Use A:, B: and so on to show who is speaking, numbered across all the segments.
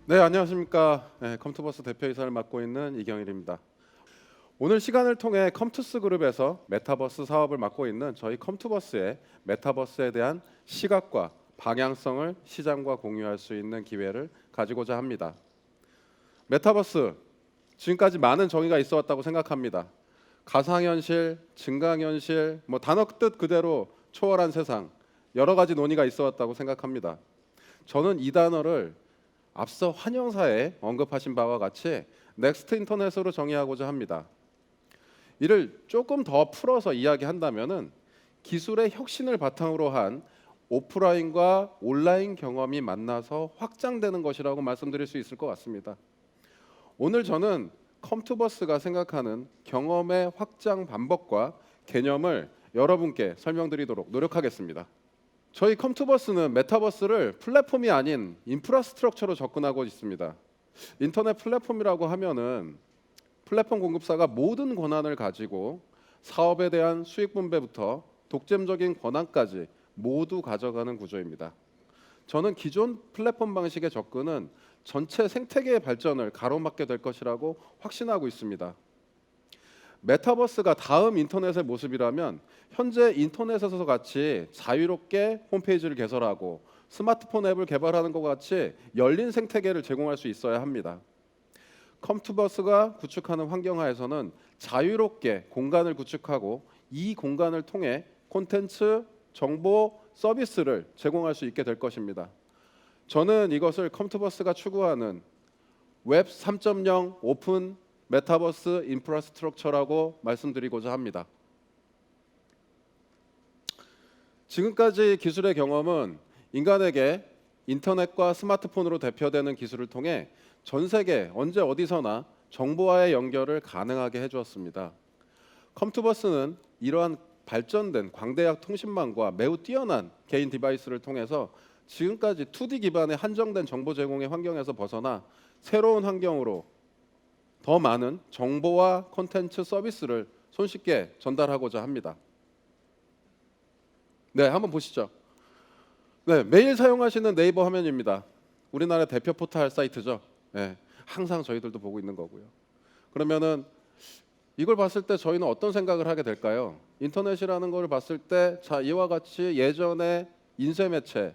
A: 네, 안녕하십니까. 컴투버스 대표이사를 맡고 있는 이경일입니다. 오늘 시간을 통해 컴투스 그룹에서 메타버스 사업을 맡고 있는 저희 컴투버스의 메타버스에 대한 시각과 방향성을 시장과 공유할 수 있는 기회를 가지고자 합니다. 메타버스, 지금까지 많은 정의가 있어 왔다고 생각합니다. 가상현실, 증강현실, 단어 뜻 그대로 초월한 세상, 여러 가지 논의가 있어 왔다고 생각합니다. 저는 이 단어를 앞서 환영사에 언급하신 바와 같이 넥스트 인터넷으로 정의하고자 합니다. 이를 조금 더 풀어서 이야기한다면은 기술의 혁신을 바탕으로 한 오프라인과 온라인 경험이 만나서 확장되는 것이라고 말씀드릴 수 있을 것 같습니다. 오늘 저는 컴투버스가 생각하는 경험의 확장 방법과 개념을 여러분께 설명드리도록 노력하겠습니다. 저희 컴투버스는 메타버스를 플랫폼이 아닌 인프라스트럭처로 접근하고 있습니다. 인터넷 플랫폼이라고 하면은 플랫폼 공급사가 모든 권한을 가지고 사업에 대한 수익 분배부터 독점적인 권한까지 모두 가져가는 구조입니다. 저는 기존 플랫폼 방식의 접근은 전체 생태계의 발전을 가로막게 될 것이라고 확신하고 있습니다. 메타버스가 다음 인터넷의 모습이라면 현재 인터넷에서 같이 자유롭게 홈페이지를 개설하고 스마트폰 앱을 개발하는 것 같이 열린 생태계를 제공할 수 있어야 합니다. 컴투버스가 구축하는 환경하에서는 자유롭게 공간을 구축하고 이 공간을 통해 콘텐츠, 정보, 서비스를 제공할 수 있게 될 것입니다. 저는 이것을 컴투버스가 추구하는 웹 3.0 오픈 메타버스 인프라스트럭처라고 말씀드리고자 합니다. 지금까지 기술의 경험은 인간에게 인터넷과 스마트폰으로 대표되는 기술을 통해 전 세계 언제 어디서나 정보와의 연결을 가능하게 해주었습니다. 컴투버스는 이러한 발전된 광대역 통신망과 매우 뛰어난 개인 디바이스를 통해서 지금까지 2D 기반의 한정된 정보 제공의 환경에서 벗어나 새로운 환경으로 더 많은 정보와 콘텐츠 서비스를 손쉽게 전달하고자 합니다. 네, 한번 보시죠. 네, 매일 사용하시는 네이버 화면입니다. 우리나라 대표 포털 사이트죠. 네, 항상 저희들도 보고 있는 거고요. 그러면은 이걸 봤을 때 저희는 어떤 생각을 하게 될까요? 인터넷이라는 걸 봤을 때, 자, 이와 같이 예전에 인쇄 매체,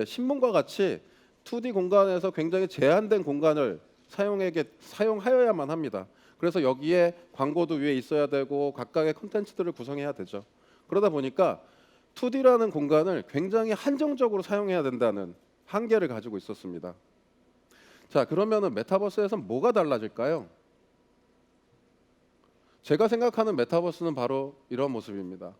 A: 신문과 같이 2D 공간에서 굉장히 제한된 공간을 사용하여야만 합니다. 그래서 여기에 광고도 위에 있어야 되고 각각의 콘텐츠들을 구성해야 되죠. 그러다 보니까 2D라는 공간을 굉장히 한정적으로 사용해야 된다는 한계를 가지고 있었습니다. 자, 그러면은 메타버스에서 뭐가 달라질까요? 제가 생각하는 메타버스는 바로 이런 모습입니다.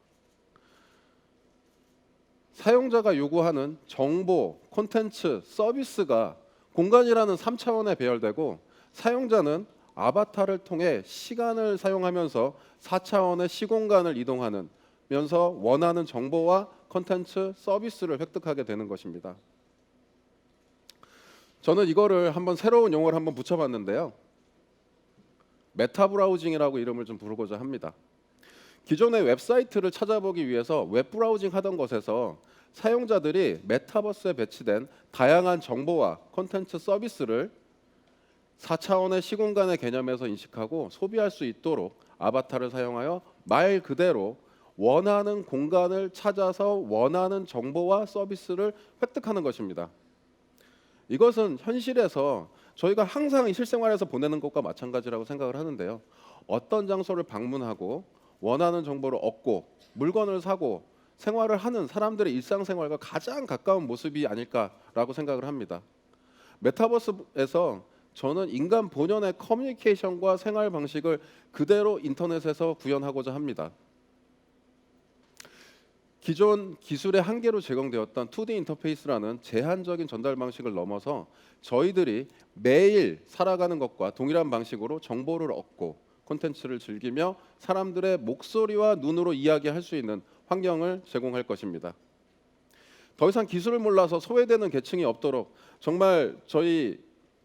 A: 사용자가 요구하는 정보, 콘텐츠, 서비스가 공간이라는 3차원에 배열되고 사용자는 아바타를 통해 시간을 사용하면서 4차원의 시공간을 이동하면서 원하는 정보와 콘텐츠, 서비스를 획득하게 되는 것입니다. 저는 이거를 한번 새로운 용어를 한번 붙여봤는데요. 메타 브라우징이라고 이름을 좀 부르고자 합니다. 기존의 웹사이트를 찾아보기 위해서 웹 브라우징 하던 것에서 사용자들이 메타버스에 배치된 다양한 정보와 콘텐츠 서비스를 4차원의 시공간의 개념에서 인식하고 소비할 수 있도록 아바타를 사용하여 말 그대로 원하는 공간을 찾아서 원하는 정보와 서비스를 획득하는 것입니다. 이것은 현실에서 저희가 항상 실생활에서 보내는 것과 마찬가지라고 생각을 하는데요. 어떤 장소를 방문하고 원하는 정보를 얻고 물건을 사고 생활을 하는 사람들의 일상생활과 가장 가까운 모습이 아닐까라고 생각을 합니다. 메타버스에서 저는 인간 본연의 커뮤니케이션과 생활 방식을 그대로 인터넷에서 구현하고자 합니다. 기존 기술의 한계로 제공되었던 2D 인터페이스라는 제한적인 전달 방식을 넘어서 저희들이 매일 살아가는 것과 동일한 방식으로 정보를 얻고 콘텐츠를 즐기며 사람들의 목소리와 눈으로 이야기할 수 있는 환경을 제공할 것입니다. 더 이상 기술을 몰라서 소외되는 계층이 없도록 정말 저희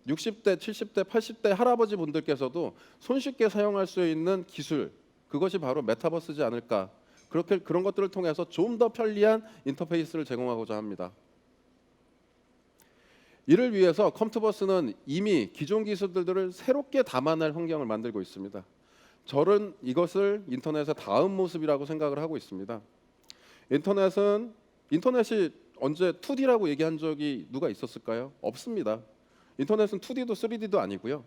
A: 60대, 70대, 80대 할아버지 분들께서도 손쉽게 사용할 수 있는 기술, 그것이 바로 메타버스지 않을까. 그런 것들을 통해서 좀 더 편리한 인터페이스를 제공하고자 합니다. 이를 위해서 컴투버스는 이미 기존 기술들을 새롭게 담아낼 환경을 만들고 있습니다. 저는 이것을 인터넷의 다음 모습이라고 생각을 하고 있습니다. 인터넷이 언제 2D라고 얘기한 적이 누가 있었을까요? 없습니다. 인터넷은 2D도 3D도 아니고요.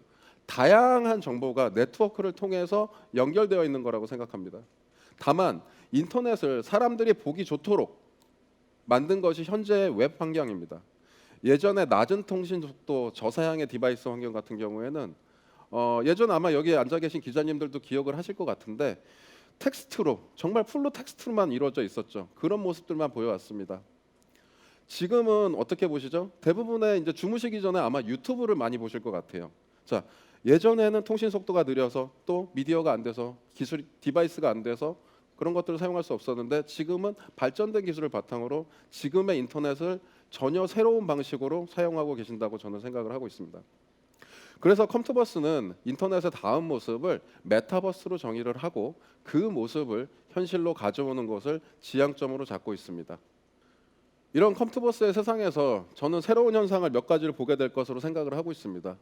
A: 다양한 정보가 네트워크를 통해서 연결되어 있는 거라고 생각합니다. 다만 인터넷을 사람들이 보기 좋도록 만든 것이 현재의 웹 환경입니다. 예전에 낮은 통신 속도 저사양의 디바이스 환경 같은 경우에는 예전 아마 여기 앉아 계신 기자님들도 기억을 하실 것 같은데 텍스트로 정말 풀로 텍스트로만 이루어져 있었죠. 그런 모습들만 보여왔습니다. 지금은 어떻게 보시죠? 대부분의 이제 주무시기 전에 아마 유튜브를 많이 보실 것 같아요. 자, 예전에는 통신 속도가 느려서 또 미디어가 안 돼서 기술 디바이스가 안 돼서 그런 것들을 사용할 수 없었는데 지금은 발전된 기술을 바탕으로 지금의 인터넷을 전혀 새로운 방식으로 사용하고 계신다고 저는 생각을 하고 있습니다. 그래서 컴투버스는 인터넷의 다음 모습을 메타버스로 정의를 하고 그 모습을 현실로 가져오는 것을 지향점으로 잡고 있습니다. 이런 컴투버스의 세상에서 저는 새로운 현상을 몇 가지를 보게 될 것으로 생각을 하고 있습니다.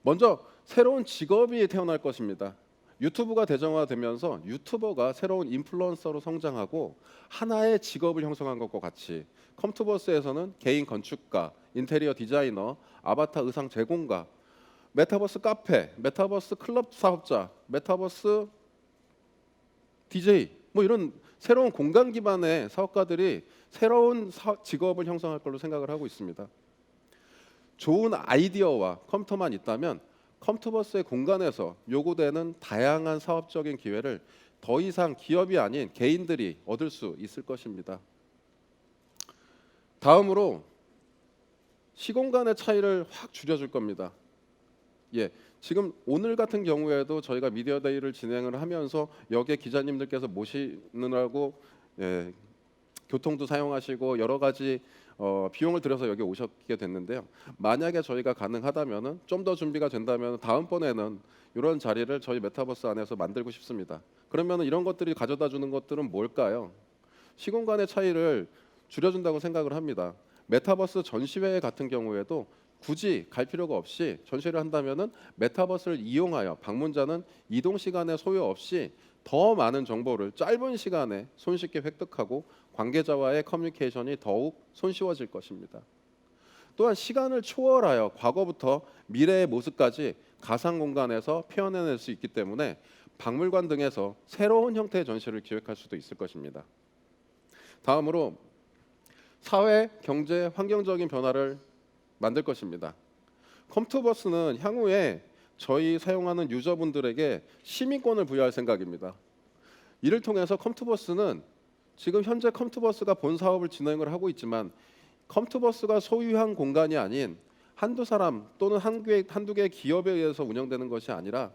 A: 먼저 새로운 직업이 태어날 것입니다. 유튜브가 대중화되면서 유튜버가 새로운 인플루언서로 성장하고 하나의 직업을 형성한 것과 같이 컴투버스에서는 개인 건축가, 인테리어 디자이너, 아바타 의상 제공가, 메타버스 카페, 메타버스 클럽 사업자, 메타버스 DJ 뭐 이런 새로운 공간 기반의 사업가들이 새로운 직업을 형성할 걸로 생각을 하고 있습니다. 좋은 아이디어와 컴퓨터만 있다면 컴투버스의 공간에서 요구되는 다양한 사업적인 기회를 더 이상 기업이 아닌 개인들이 얻을 수 있을 것입니다. 다음으로 시공간의 차이를 확 줄여줄 겁니다. 지금 오늘 같은 경우에도 저희가 미디어데이를 진행을 하면서 여기에 기자님들께서 모시느라고 교통도 사용하시고 여러 가지 비용을 들여서 여기 오셨게 됐는데요. 만약에 저희가 가능하다면은 좀 더 준비가 된다면 다음번에는 이런 자리를 저희 메타버스 안에서 만들고 싶습니다. 그러면 이런 것들이 가져다 주는 것들은 뭘까요? 시공간의 차이를 줄여준다고 생각을 합니다. 메타버스 전시회 같은 경우에도 굳이 갈 필요가 없이 전시를 한다면은 메타버스를 이용하여 방문자는 이동 시간의 소요 없이 더 많은 정보를 짧은 시간에 손쉽게 획득하고 관계자와의 커뮤니케이션이 더욱 손쉬워질 것입니다. 또한 시간을 초월하여 과거부터 미래의 모습까지 가상 공간에서 표현해낼 수 있기 때문에 박물관 등에서 새로운 형태의 전시를 기획할 수도 있을 것입니다. 다음으로 사회, 경제, 환경적인 변화를 만들 것입니다. 컴투버스는 향후에 저희 사용하는 유저분들에게 시민권을 부여할 생각입니다. 이를 통해서 컴투버스는 지금 현재 컴투버스가 본 사업을 진행을 하고 있지만 컴투버스가 소유한 공간이 아닌 한두 사람 또는 한두 개의 기업에 의해서 운영되는 것이 아니라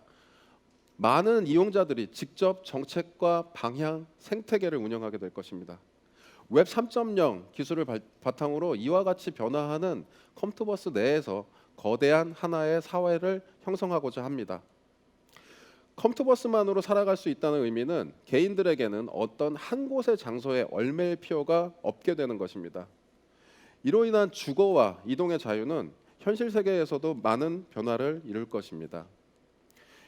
A: 많은 이용자들이 직접 정책과 방향, 생태계를 운영하게 될 것입니다. 웹 3.0 기술을 바탕으로 이와 같이 변화하는 컴투버스 내에서 거대한 하나의 사회를 형성하고자 합니다. 컴투버스만으로 살아갈 수 있다는 의미는 개인들에게는 어떤 한 곳의 장소에 얽매일 필요가 없게 되는 것입니다. 이로 인한 주거와 이동의 자유는 현실 세계에서도 많은 변화를 이룰 것입니다.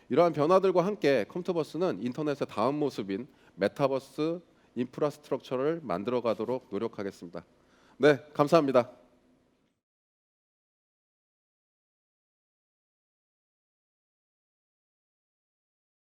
A: 이러한 변화들과 함께 컴투버스는 인터넷의 다음 모습인 메타버스 인프라스트럭처를 만들어가도록 노력하겠습니다. 네, 감사합니다.